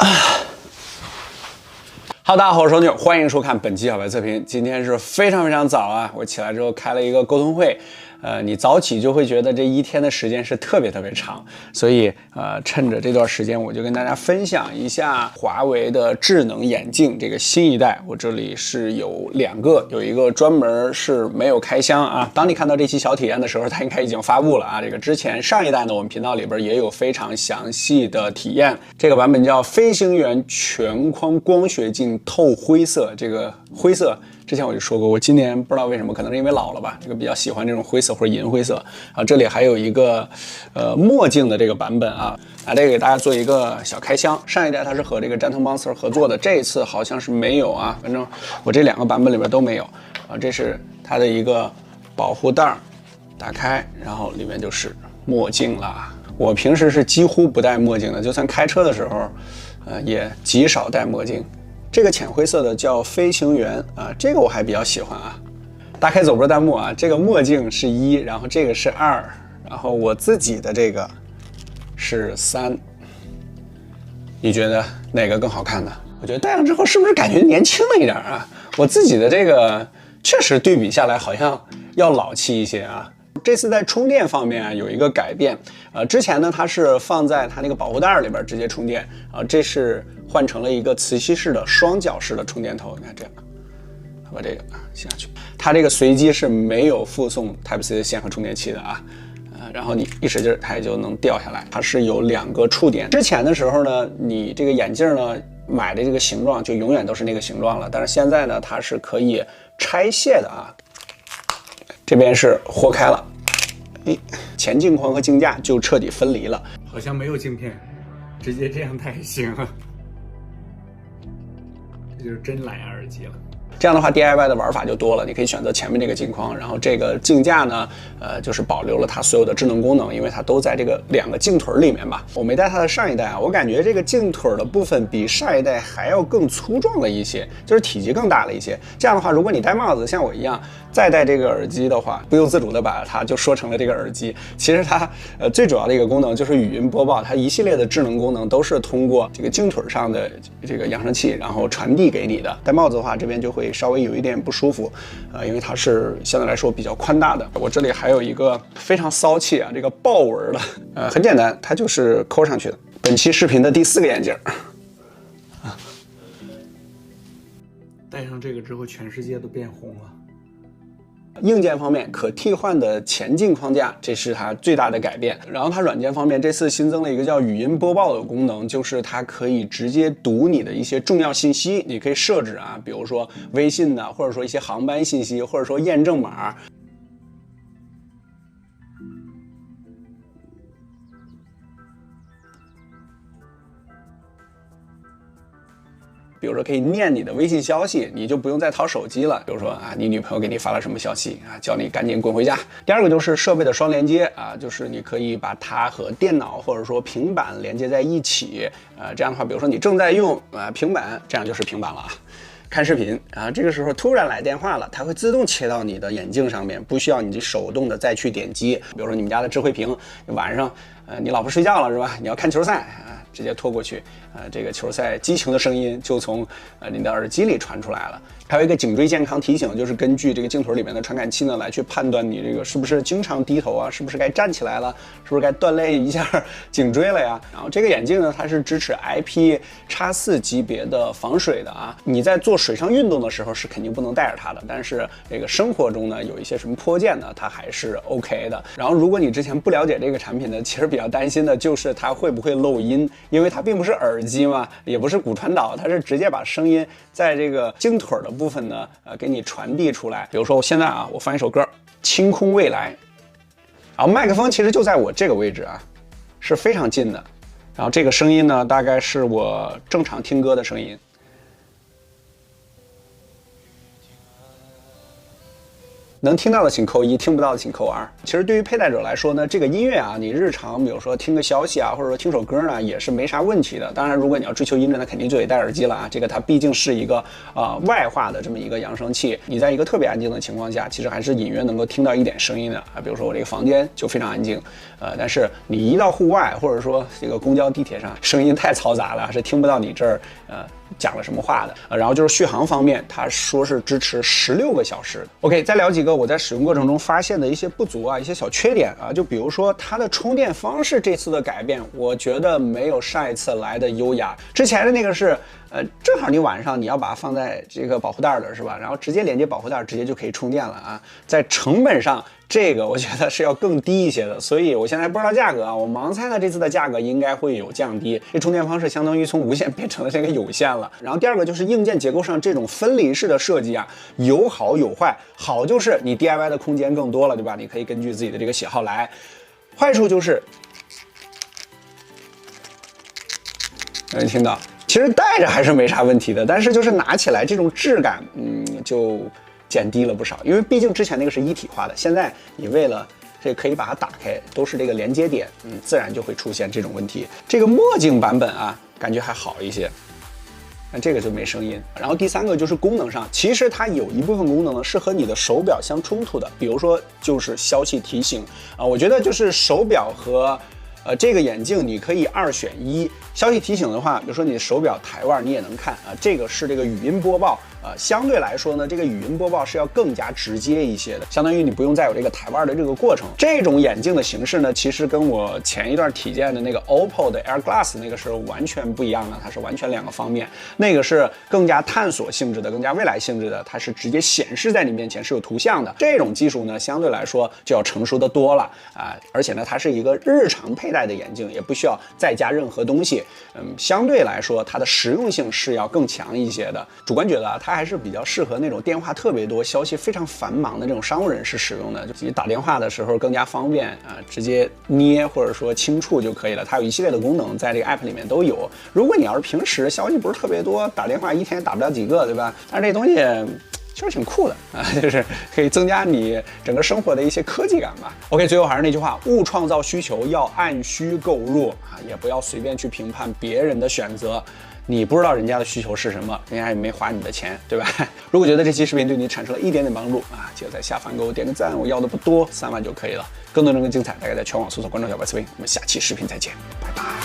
哈喽，大家好，我是牛，欢迎收看本期小白测评。今天是非常早啊，我起来之后开了一个沟通会。你早起就会觉得这一天的时间是特别长，所以趁着这段时间，我就跟大家分享一下华为的智能眼镜这个新一代。我这里是有2个，有一个专门是没有开箱啊。当你看到这期小体验的时候，它应该已经发布了啊。这个之前上一代呢，我们频道里边也有非常详细的体验。这个版本叫飞行员全框光学镜透灰色，这个灰色。之前我就说过，我今年不知道为什么，可能是因为老了吧，这个比较喜欢这种灰色或者银灰色啊。这里还有一个墨镜的这个版本啊，这个给大家做一个小开箱。上一代它是和这个詹腾邦瑟合作的，这一次好像是没有啊，反正我这2个版本里边都没有啊。这是它的一个保护袋，打开，然后里面就是墨镜啦。我平时是几乎不戴墨镜的，就算开车的时候，也极少戴墨镜。这个浅灰色的叫飞行员啊，这个我还比较喜欢啊。大开走波弹幕啊，这个墨镜是1，然后这个是2，然后我自己的这个是3。你觉得哪个更好看呢？我觉得戴上之后是不是感觉年轻了一点啊？我自己的这个确实对比下来好像要老气一些啊。这次在充电方面有一个改变，之前呢它是放在它那个保护袋里边直接充电啊，这是换成了一个磁吸式的双脚式的充电头。你看这样，把这个下去，它这个随机是没有附送 Type-C 的线和充电器的啊，然后你一使劲它也就能掉下来。它是有2个触点。之前的时候呢，你这个眼镜呢买的这个形状就永远都是那个形状了，但是现在呢它是可以拆卸的啊。这边是豁开了，前镜框和镜架就彻底分离了，好像没有镜片，直接这样戴行了。这就是真蓝牙耳机了。这样的话 DIY 的玩法就多了，你可以选择前面这个镜框，然后这个镜架呢，就是保留了它所有的智能功能，因为它都在这个2个镜腿里面吧。我没戴它的上一代啊，我感觉这个镜腿的部分比上一代还要更粗壮了一些，就是体积更大了一些。这样的话，如果你戴帽子像我一样再戴这个耳机的话，不由自主的把它就说成了这个耳机。其实它最主要的一个功能就是语音播报，它一系列的智能功能都是通过这个镜腿上的这个扬声器，然后传递给你的。戴帽子的话，这边就会稍微有一点不舒服，因为它是相对来说比较宽大的。我这里还有一个非常骚气啊，这个豹纹的，很简单，它就是抠上去的。本期视频的第4个眼镜啊，戴上这个之后，全世界都变红了。硬件方面，可替换的前镜框架，这是它最大的改变。然后它软件方面，这次新增了一个叫语音播报的功能，就是它可以直接读你的一些重要信息，你可以设置啊，比如说微信的，或者说一些航班信息，或者说验证码。比如说可以念你的微信消息，你就不用再掏手机了。比如说啊，你女朋友给你发了什么消息啊，叫你赶紧滚回家。第2个就是设备的双连接啊，就是你可以把它和电脑或者说平板连接在一起。这样的话，比如说你正在用平板，这样就是平板了啊。看视频啊，这个时候突然来电话了，它会自动切到你的眼镜上面，不需要你手动的再去点击。比如说你们家的智慧屏，晚上你老婆睡觉了是吧？你要看球赛啊，直接拖过去，这个球赛激情的声音就从你的耳机里传出来了。还有一个颈椎健康提醒，就是根据这个镜腿里面的传感器呢，来去判断你这个是不是经常低头啊，是不是该站起来了，是不是该锻炼一下颈椎了呀？然后这个眼镜呢，它是支持 IPX4 级别的防水的啊。你在做水上运动的时候是肯定不能带着它的，但是这个生活中呢，有一些什么坡涧呢，它还是 OK 的。然后如果你之前不了解这个产品呢，其实比较担心的就是它会不会漏音，因为它并不是耳机嘛，也不是骨传导，它是直接把声音在这个镜腿的部分呢，给你传递出来。比如说我现在啊，我放一首歌《清空未来》，然后麦克风其实就在我这个位置啊，是非常近的。然后这个声音呢，大概是我正常听歌的声音。能听到的请扣1，听不到的请扣2。其实对于佩戴者来说呢，这个音乐啊，你日常比如说听个消息啊，或者说听首歌呢，也是没啥问题的。当然，如果你要追求音质，那肯定就得戴耳机了啊。这个它毕竟是一个外化的这么一个扬声器，你在一个特别安静的情况下，其实还是隐约能够听到一点声音的啊。比如说我这个房间就非常安静，但是你一到户外，或者说这个公交、地铁上，声音太嘈杂了，是听不到你这儿讲了什么话的。然后就是续航方面，它说是支持16个小时。OK， 再聊几个我在使用过程中发现的一些不足啊，一些小缺点啊，就比如说它的充电方式这次的改变，我觉得没有上一次来的优雅。之前的那个是正好你晚上你要把它放在这个保护袋的是吧？然后直接连接保护袋，直接就可以充电了啊。在成本上，这个我觉得是要更低一些的，所以我现在还不知道价格啊。我盲猜呢，这次的价格应该会有降低。这充电方式相当于从无线变成了这个有线了。然后第二个就是硬件结构上这种分离式的设计啊，有好有坏。好就是你 DIY 的空间更多了，对吧？你可以根据自己的这个喜好来。坏处就是能听到。其实带着还是没啥问题的，但是就是拿起来这种质感，就减低了不少。因为毕竟之前那个是一体化的，现在你为了这可以把它打开，都是这个连接点，自然就会出现这种问题。这个墨镜版本啊，感觉还好一些，但这个就没声音。然后第三个就是功能上，其实它有一部分功能呢是和你的手表相冲突的，比如说就是消息提醒啊，我觉得就是手表和这个眼镜你可以2选1。消息提醒的话，比如说你的手表台腕你也能看啊，这个是这个语音播报。相对来说呢，这个语音播报是要更加直接一些的，相当于你不用再有这个台腕的这个过程。这种眼镜的形式呢，其实跟我前一段体验的那个 OPPO 的 Air Glass 那个是完全不一样的，它是完全2个方面。那个是更加探索性质的，更加未来性质的，它是直接显示在你面前是有图像的。这种技术呢，相对来说就要成熟的多了啊，而且呢，它是一个日常佩戴的眼镜，也不需要再加任何东西。相对来说，它的实用性是要更强一些的。主观觉得啊，它还是比较适合那种电话特别多、消息非常繁忙的这种商务人士使用的，就自己打电话的时候更加方便啊，直接捏或者说轻触就可以了。它有一系列的功能，在这个 app 里面都有。如果你要是平时消息不是特别多，打电话一天打不了几个，对吧？但是这东西其实挺酷的啊，就是可以增加你整个生活的一些科技感吧。OK， 最后还是那句话，勿创造需求，要按需购入啊，也不要随便去评判别人的选择。你不知道人家的需求是什么，人家也没花你的钱，对吧？如果觉得这期视频对你产生了一点点帮助啊，记得在下方给我点个赞，我要的不多，3万就可以了。更多人更精彩，大家在全网搜索关注小白测评，我们下期视频再见，拜拜。